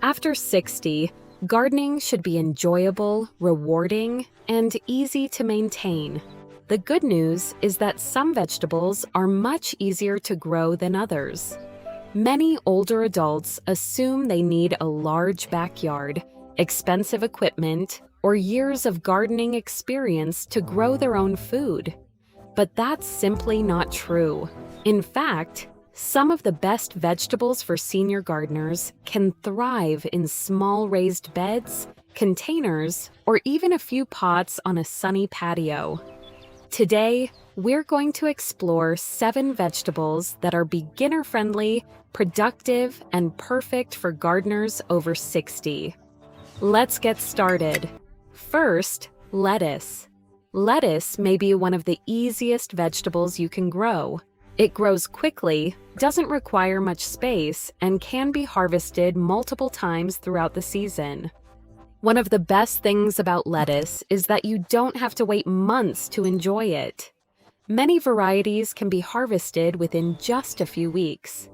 After 60, gardening should be enjoyable, rewarding, and easy to maintain. The good news is that some vegetables are much easier to grow than others. Many older adults assume they need a large backyard, expensive equipment, or years of gardening experience to grow their own food. But that's simply not true. In fact, some of the best vegetables for senior gardeners can thrive in small raised beds, containers, or even a few pots on a sunny patio. Today, we're going to explore 7 vegetables that are beginner-friendly, productive, and perfect for gardeners over 60. Let's get started. First, lettuce. Lettuce may be one of the easiest vegetables you can grow. It grows quickly, doesn't require much space, and can be harvested multiple times throughout the season. One of the best things about lettuce is that you don't have to wait months to enjoy it. Many varieties can be harvested within just a few weeks.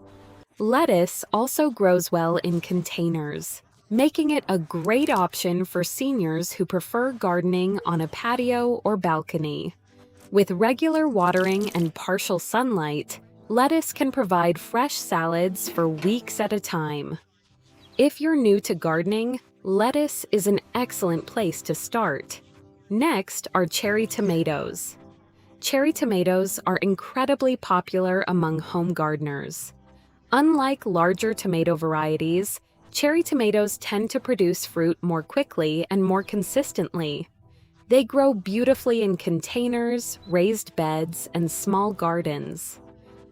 Lettuce also grows well in containers, making it a great option for seniors who prefer gardening on a patio or balcony. With regular watering and partial sunlight, lettuce can provide fresh salads for weeks at a time. If you're new to gardening, lettuce is an excellent place to start. Next are cherry tomatoes. Cherry tomatoes are incredibly popular among home gardeners. Unlike larger tomato varieties, cherry tomatoes tend to produce fruit more quickly and more consistently. They grow beautifully in containers, raised beds, and small gardens.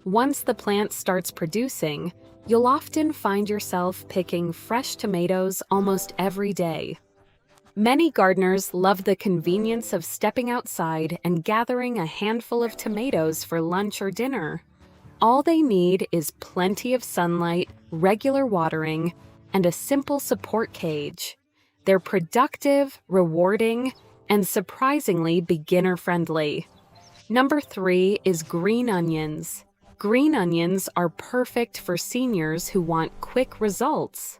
Once the plant starts producing, you'll often find yourself picking fresh tomatoes almost every day. Many gardeners love the convenience of stepping outside and gathering a handful of tomatoes for lunch or dinner. All they need is plenty of sunlight, regular watering, and a simple support cage. They're productive, rewarding, and surprisingly beginner-friendly. Number 3 is green onions. Green onions are perfect for seniors who want quick results.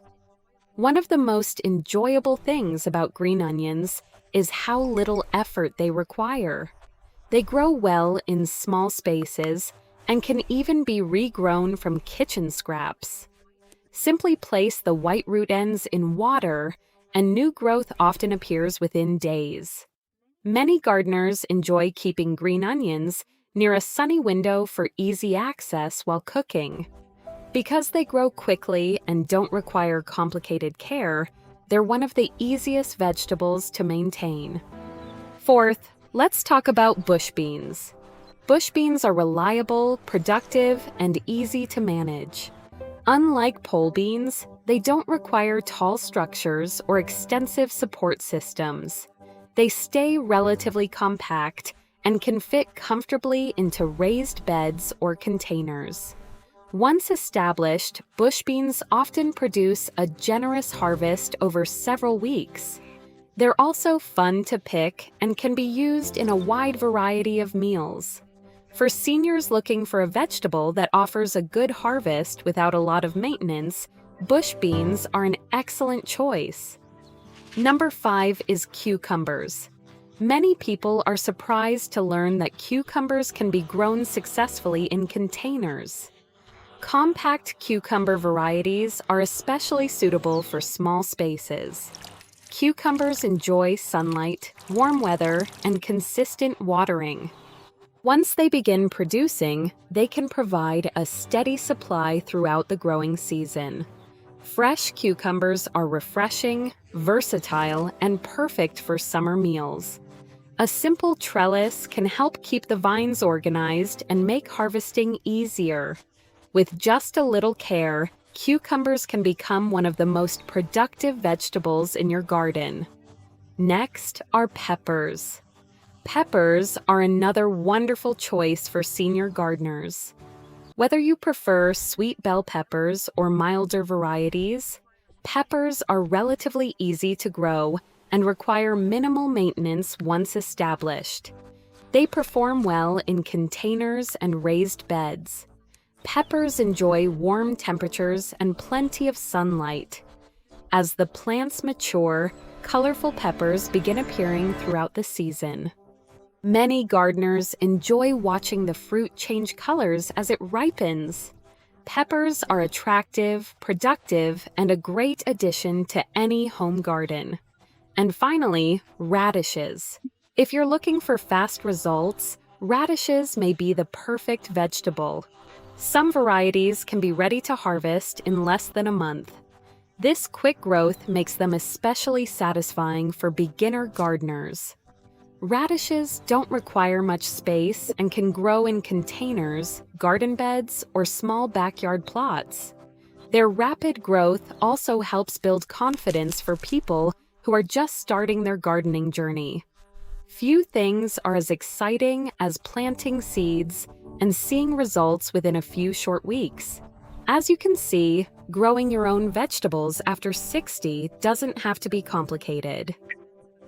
One of the most enjoyable things about green onions is how little effort they require. They grow well in small spaces and can even be regrown from kitchen scraps. Simply place the white root ends in water, and new growth often appears within days. Many gardeners enjoy keeping green onions near a sunny window for easy access while cooking. Because they grow quickly and don't require complicated care, they're one of the easiest vegetables to maintain. Fourth, let's talk about bush beans. Bush beans are reliable, productive, and easy to manage. Unlike pole beans, they don't require tall structures or extensive support systems. They stay relatively compact and can fit comfortably into raised beds or containers. Once established, bush beans often produce a generous harvest over several weeks. They're also fun to pick and can be used in a wide variety of meals. For seniors looking for a vegetable that offers a good harvest without a lot of maintenance, bush beans are an excellent choice. Number 5 is cucumbers. Many people are surprised to learn that cucumbers can be grown successfully in containers. Compact cucumber varieties are especially suitable for small spaces. Cucumbers enjoy sunlight, warm weather, and consistent watering. Once they begin producing, they can provide a steady supply throughout the growing season. Fresh cucumbers are refreshing, versatile, and perfect for summer meals. A simple trellis can help keep the vines organized and make harvesting easier. With just a little care, cucumbers can become one of the most productive vegetables in your garden. Next are peppers. Peppers are another wonderful choice for senior gardeners. Whether you prefer sweet bell peppers or milder varieties, peppers are relatively easy to grow and require minimal maintenance once established. They perform well in containers and raised beds. Peppers enjoy warm temperatures and plenty of sunlight. As the plants mature, colorful peppers begin appearing throughout the season. Many gardeners enjoy watching the fruit change colors as it ripens. Peppers are attractive, productive, and a great addition to any home garden. And finally, radishes. If you're looking for fast results, radishes may be the perfect vegetable. Some varieties can be ready to harvest in less than a month. This quick growth makes them especially satisfying for beginner gardeners. Radishes don't require much space and can grow in containers, garden beds, or small backyard plots. Their rapid growth also helps build confidence for people who are just starting their gardening journey. Few things are as exciting as planting seeds and seeing results within a few short weeks. As you can see, growing your own vegetables after 60 doesn't have to be complicated.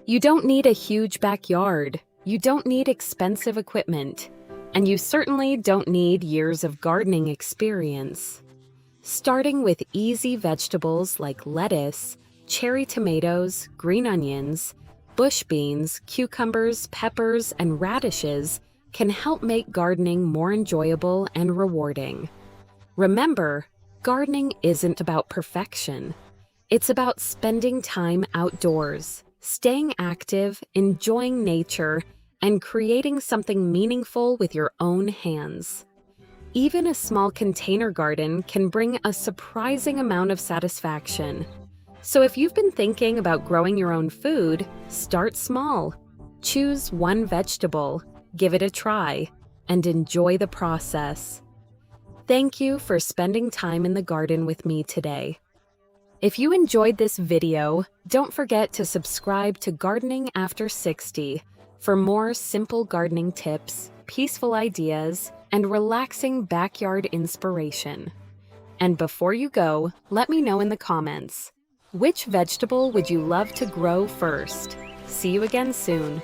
You don't need a huge backyard, you don't need expensive equipment, and you certainly don't need years of gardening experience. Starting with easy vegetables like lettuce, cherry tomatoes, green onions, bush beans, cucumbers, peppers, and radishes can help make gardening more enjoyable and rewarding. Remember, gardening isn't about perfection. It's about spending time outdoors, staying active, enjoying nature, and creating something meaningful with your own hands. Even a small container garden can bring a surprising amount of satisfaction. So if you've been thinking about growing your own food, start small. Choose one vegetable, give it a try, and enjoy the process. Thank you for spending time in the garden with me today. If you enjoyed this video, don't forget to subscribe to Gardening After 60 for more simple gardening tips, peaceful ideas, and relaxing backyard inspiration. And before you go, let me know in the comments, which vegetable would you love to grow first? See you again soon.